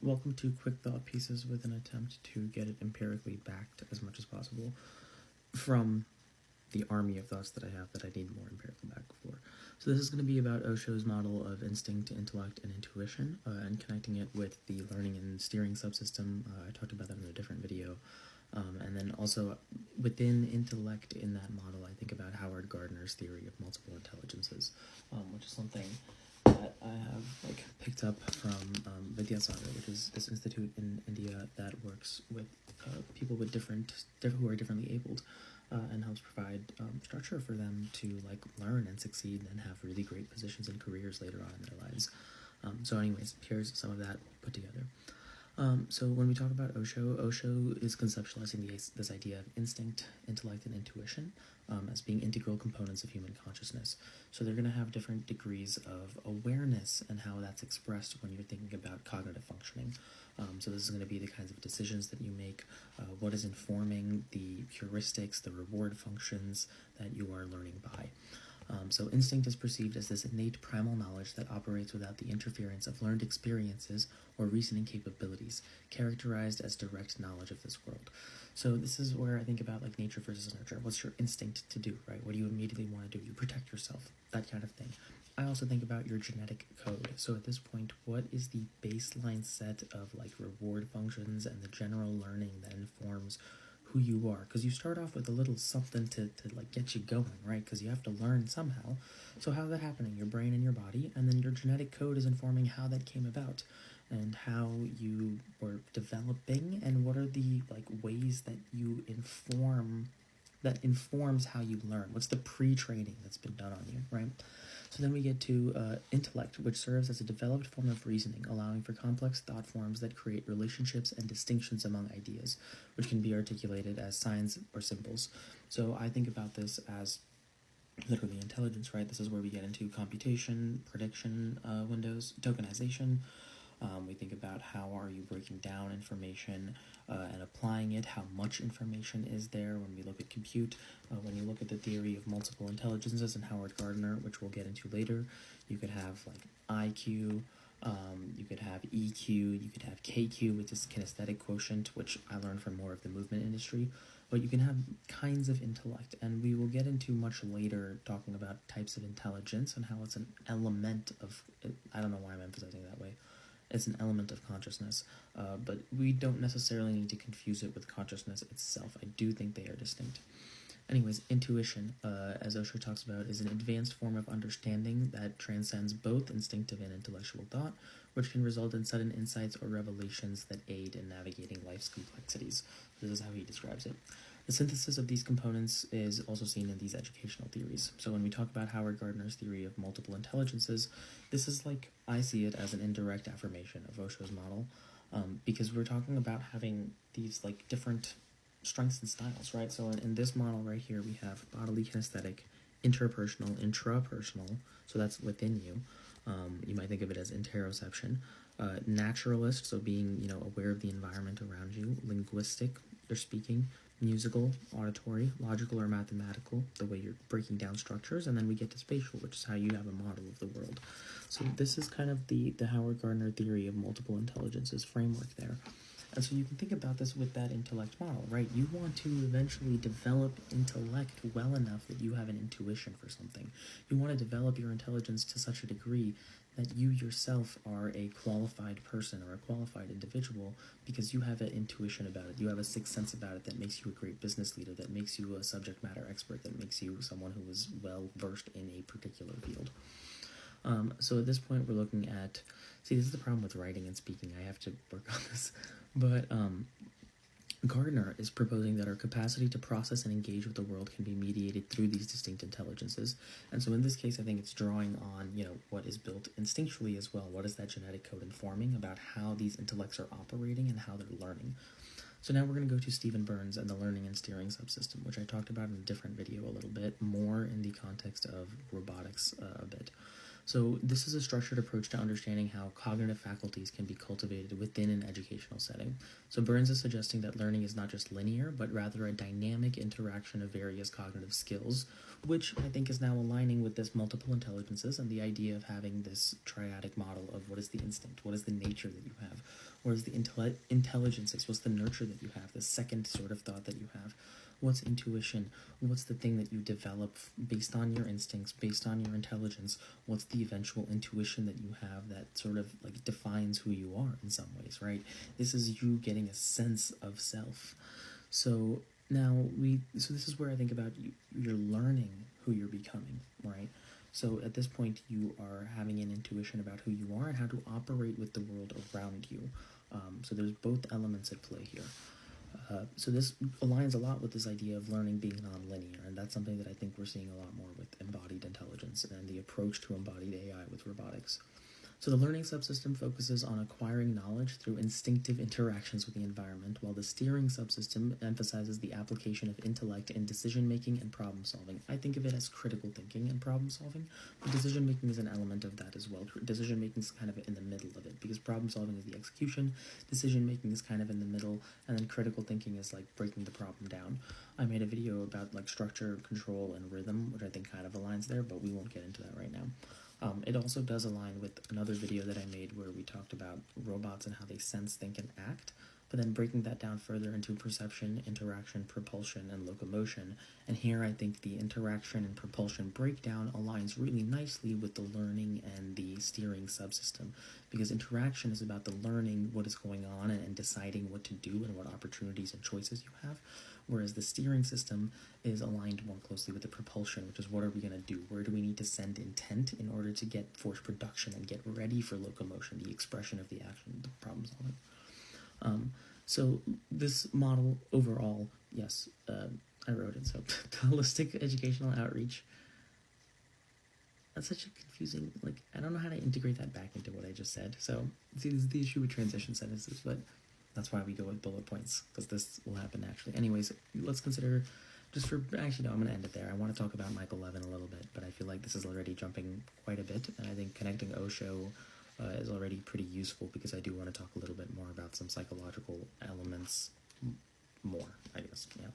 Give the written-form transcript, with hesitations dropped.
welcome to Quick Thought Pieces with an attempt to get it empirically backed as much as possible from the army of thoughts that I have that I need more empirical back for. So this is going to be about Osho's model of instinct, intellect, and intuition, and connecting it with the learning and steering subsystem. I talked about that in a different video. And then also within intellect in that model, I think about Howard Gardner's theory of multiple intelligences, which is something that I have picked up from Vidyasagar, which is this institute in India that works with people with who are differently abled, and helps provide structure for them to learn and succeed and have really great positions and careers later on in their lives. So anyways, here's some of that put together. So when we talk about Osho is conceptualizing this idea of instinct, intellect, and intuition as being integral components of human consciousness. So they're going to have different degrees of awareness and how that's expressed when you're thinking about cognitive functioning. So this is going to be the kinds of decisions that you make, what is informing the heuristics, the reward functions that you are learning by. So instinct is perceived as this innate primal knowledge that operates without the interference of learned experiences or reasoning capabilities, characterized as direct knowledge of this world. So this is where I think about nature versus nurture. What's your instinct to do, right? What do you immediately want to do? You protect yourself, that kind of thing. I also think about your genetic code. So at this point, what is the baseline set of reward functions and the general learning that informs who you are? Because you start off with a little something to get you going, right? Because you have to learn somehow. So how's that happening? Your brain and your body, and then your genetic code is informing how that came about and how you were developing, and what are the ways that you informs how you learn. What's the pre-training that's been done on you, right? So then we get to intellect, which serves as a developed form of reasoning, allowing for complex thought forms that create relationships and distinctions among ideas, which can be articulated as signs or symbols. So I think about this as literally intelligence, right? This is where we get into computation, prediction windows, tokenization. We think about how are you breaking down information and applying it, how much information is there when we look at compute. When you look at the theory of multiple intelligences and Howard Gardner, which we'll get into later, you could have IQ, you could have EQ, you could have KQ, which is kinesthetic quotient, which I learned from more of the movement industry. But you can have kinds of intellect, and we will get into much later talking about types of intelligence and how it's an element of, I don't know why I'm emphasizing that way, it's an element of consciousness, but we don't necessarily need to confuse it with consciousness itself. I do think they are distinct. Anyways, intuition, as Osho talks about, is an advanced form of understanding that transcends both instinctive and intellectual thought, which can result in sudden insights or revelations that aid in navigating life's complexities. This is how he describes it. The synthesis of these components is also seen in these educational theories. So when we talk about Howard Gardner's theory of multiple intelligences, this is I see it as an indirect affirmation of Osho's model, because we're talking about having these different strengths and styles, right? So in this model right here, we have bodily kinesthetic, interpersonal, intrapersonal, so that's within you. You might think of it as interoception. Naturalist, so being aware of the environment around you. Linguistic, you're speaking. Musical, auditory, logical or mathematical, the way you're breaking down structures, and then we get to spatial, which is how you have a model of the world. So this is kind of the Howard Gardner theory of multiple intelligences framework there. And so you can think about this with that intellect model, right? You want to eventually develop intellect well enough that you have an intuition for something. You want to develop your intelligence to such a degree that you yourself are a qualified person or a qualified individual because you have an intuition about it. You have a sixth sense about it that makes you a great business leader, that makes you a subject matter expert, that makes you someone who is well versed in a particular field. So at this point we're looking at, this is the problem with writing and speaking, I have to work on this, but Gardner is proposing that our capacity to process and engage with the world can be mediated through these distinct intelligences. And so in this case, I think it's drawing on, what is built instinctually as well. What is that genetic code informing about how these intellects are operating and how they're learning? So now we're going to go to Stephen Burns and the learning and steering subsystem, which I talked about in a different video a little bit, more in the context of robotics a bit. So this is a structured approach to understanding how cognitive faculties can be cultivated within an educational setting. So Burns is suggesting that learning is not just linear, but rather a dynamic interaction of various cognitive skills, which I think is now aligning with this multiple intelligences and the idea of having this triadic model of what is the instinct, what is the nature that you have, Whereas the intelligence is what's the nurture that you have, the second sort of thought that you have. What's intuition? What's the thing that you develop based on your instincts, based on your intelligence? What's the eventual intuition that you have that sort of like defines who you are in some ways, right? This is you getting a sense of self. So so this is where I think about you're learning who you're becoming, right? So at this point, you are having an intuition about who you are and how to operate with the world around you. So there's both elements at play here. So this aligns a lot with this idea of learning being nonlinear, and that's something that I think we're seeing a lot more with embodied intelligence and the approach to embodied AI with robotics. So the learning subsystem focuses on acquiring knowledge through instinctive interactions with the environment, while the steering subsystem emphasizes the application of intellect in decision-making and problem-solving. I think of it as critical thinking and problem-solving, but decision-making is an element of that as well. Decision-making is kind of in the middle of it, because problem-solving is the execution, decision-making is kind of in the middle, and then critical thinking is like breaking the problem down. I made a video about like structure, control, and rhythm, which I think kind of aligns there, but we won't get into that right now. It also does align with another video that I made where we talked about robots and how they sense, think, and act, but then breaking that down further into perception, interaction, propulsion, and locomotion. And here I think the interaction and propulsion breakdown aligns really nicely with the learning and the steering subsystem, because interaction is about the learning what is going on and deciding what to do and what opportunities and choices you have, whereas the steering system is aligned more closely with the propulsion, which is what are we going to do? Where do we need to send intent in order to get force production and get ready for locomotion, the expression of the action, the problem solving. So this model overall, yes, I wrote it. So holistic educational outreach. That's such a confusing, like, I don't know how to integrate that back into what I just said. So see, this is the issue with transition sentences, but that's why we go with bullet points, because this will happen naturally. Anyways, let's consider, actually, no, I'm going to end it there. I want to talk about Michael Levin a little bit, but I feel like this is already jumping quite a bit, and I think connecting Osho is already pretty useful, because I do want to talk a little bit more about some psychological elements more, I guess, yeah.